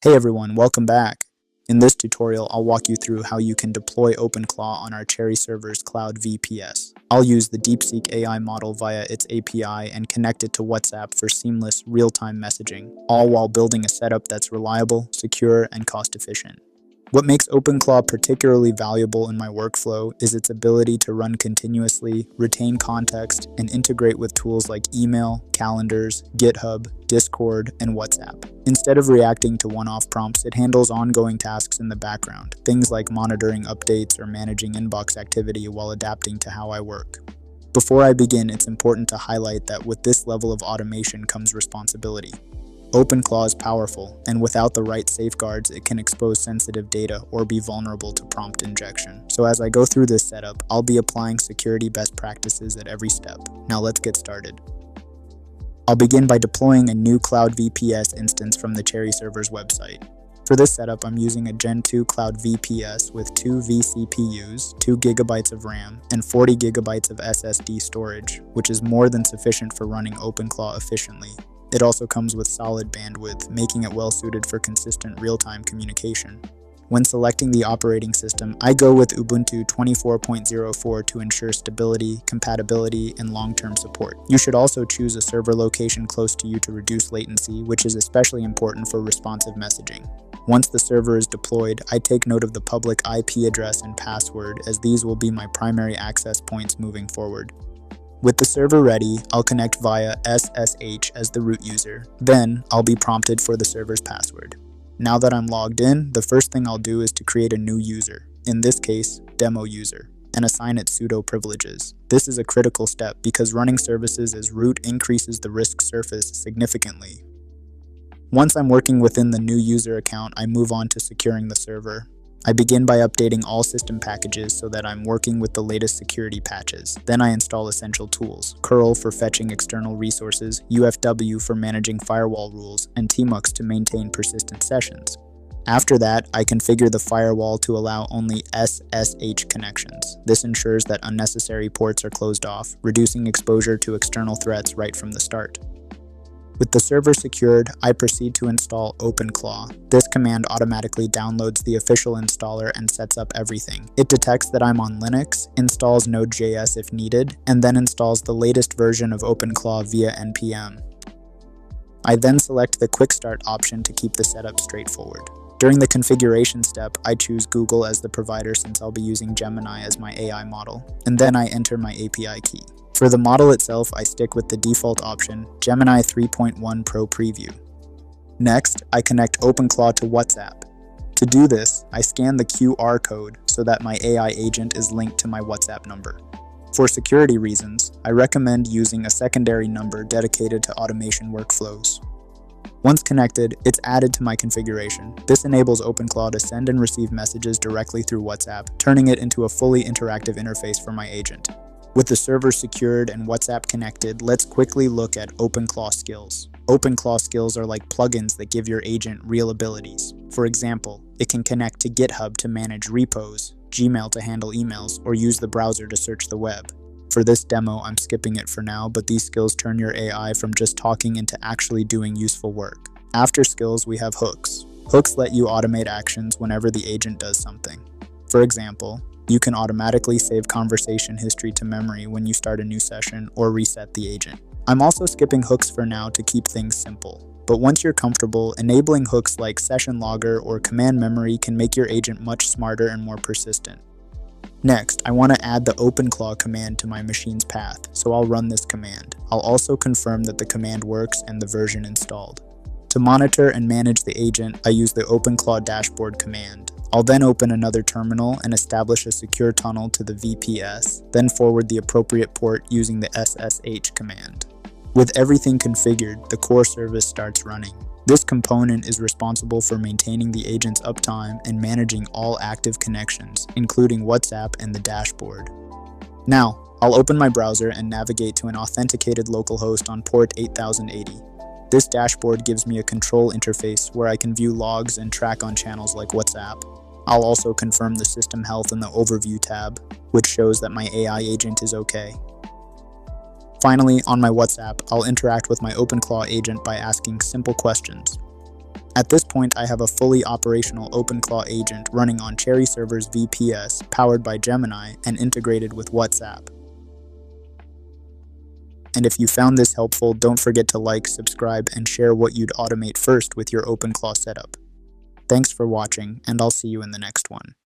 Hey everyone, welcome back. In this tutorial, I'll walk you through how you can deploy OpenClaw on our Cherry Server's Cloud VPS. I'll use the DeepSeek AI model via its API and connect it to WhatsApp for seamless, real-time messaging, all while building a setup that's reliable, secure, and cost-efficient. What makes OpenClaw particularly valuable in my workflow is its ability to run continuously, retain context, and integrate with tools like email, calendars, GitHub, Discord, and WhatsApp. Instead of reacting to one-off prompts, it handles ongoing tasks in the background, things like monitoring updates or managing inbox activity while adapting to how I work. Before I begin, it's important to highlight that with this level of automation comes responsibility. OpenClaw is powerful, and without the right safeguards, it can expose sensitive data or be vulnerable to prompt injection. So as I go through this setup, I'll be applying security best practices at every step. Now let's get started. I'll begin by deploying a new Cloud VPS instance from the Cherry Server's website. For this setup, I'm using a Gen 2 Cloud VPS with 2 vCPUs, 2 GB of RAM, and 40 GB of SSD storage, which is more than sufficient for running OpenClaw efficiently. It also comes with solid bandwidth, making it well suited for consistent real-time communication. When selecting the operating system, I go with Ubuntu 24.04 to ensure stability, compatibility, and long-term support. You should also choose a server location close to you to reduce latency, which is especially important for responsive messaging. Once the server is deployed, I take note of the public IP address and password, as these will be my primary access points moving forward. With the server ready, I'll connect via SSH as the root user. Then, I'll be prompted for the server's password. Now that I'm logged in, the first thing I'll do is to create a new user, in this case, demo user, and assign it sudo privileges. This is a critical step because running services as root increases the risk surface significantly. Once I'm working within the new user account, I move on to securing the server. I begin by updating all system packages so that I'm working with the latest security patches. Then I install essential tools, curl for fetching external resources, UFW for managing firewall rules, and tmux to maintain persistent sessions. After that, I configure the firewall to allow only SSH connections. This ensures that unnecessary ports are closed off, reducing exposure to external threats right from the start. With the server secured, I proceed to install OpenClaw. This command automatically downloads the official installer and sets up everything. It detects that I'm on Linux, installs Node.js if needed, and then installs the latest version of OpenClaw via npm. I then select the Quick Start option to keep the setup straightforward. During the configuration step, I choose Google as the provider since I'll be using Gemini as my AI model, and then I enter my API key. For the model itself, I stick with the default option, Gemini 3.1 Pro Preview. Next, I connect OpenClaw to WhatsApp. To do this, I scan the QR code so that my AI agent is linked to my WhatsApp number. For security reasons, I recommend using a secondary number dedicated to automation workflows. Once connected, it's added to my configuration. This enables OpenClaw to send and receive messages directly through WhatsApp, turning it into a fully interactive interface for my agent. With the server secured and WhatsApp connected, let's quickly look at OpenClaw skills. OpenClaw skills are like plugins that give your agent real abilities. For example, it can connect to GitHub to manage repos, Gmail to handle emails, or use the browser to search the web. For this demo, I'm skipping it for now, but these skills turn your AI from just talking into actually doing useful work. After skills, we have hooks. Hooks let you automate actions whenever the agent does something. For example, you can automatically save conversation history to memory when you start a new session or reset the agent. I'm also skipping hooks for now to keep things simple. But once you're comfortable, enabling hooks like session logger or command memory can make your agent much smarter and more persistent. Next, I want to add the OpenClaw command to my machine's path, so I'll run this command. I'll also confirm that the command works and the version installed. To monitor and manage the agent, I use the OpenClaw dashboard command. I'll then open another terminal and establish a secure tunnel to the VPS, then forward the appropriate port using the SSH command. With everything configured, the core service starts running. This component is responsible for maintaining the agent's uptime and managing all active connections, including WhatsApp and the dashboard. Now, I'll open my browser and navigate to an authenticated localhost on port 8080. This dashboard gives me a control interface where I can view logs and track on channels like WhatsApp. I'll also confirm the system health in the Overview tab, which shows that my AI agent is okay. Finally, on my WhatsApp, I'll interact with my OpenClaw agent by asking simple questions. At this point, I have a fully operational OpenClaw agent running on Cherry Server's VPS, powered by Gemini, and integrated with WhatsApp. And if you found this helpful, don't forget to like, subscribe, and share what you'd automate first with your OpenClaw setup. Thanks for watching, and I'll see you in the next one.